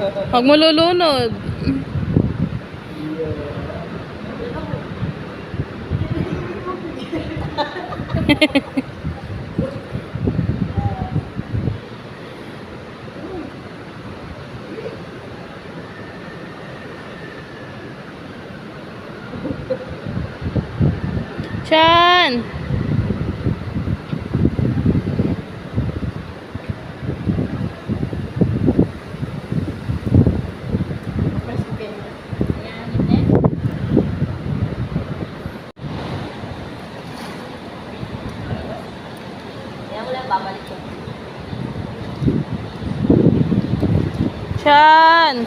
Huwag mo lulunod. Chan! Chan!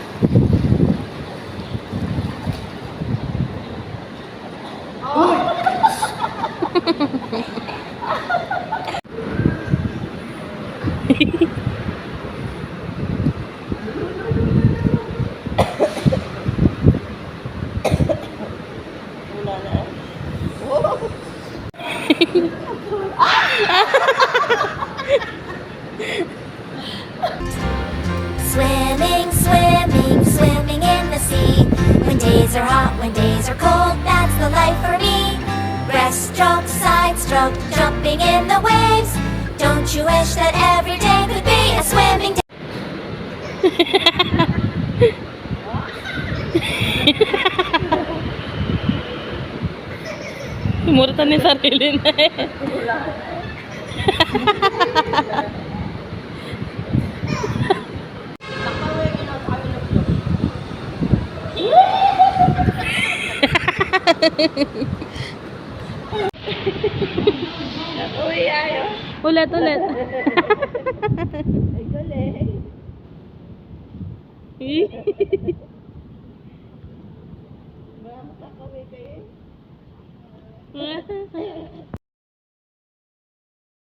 Swimming, swimming, swimming in the sea. When days are hot, when days are cold, that's the life for me. Breaststroke, side stroke, jumping in the waves. Don't you wish that every day could be a swimming day? Murta ni sarili na eh. Uy, ayo. Ulit, ulit. Ay, galing. Eh.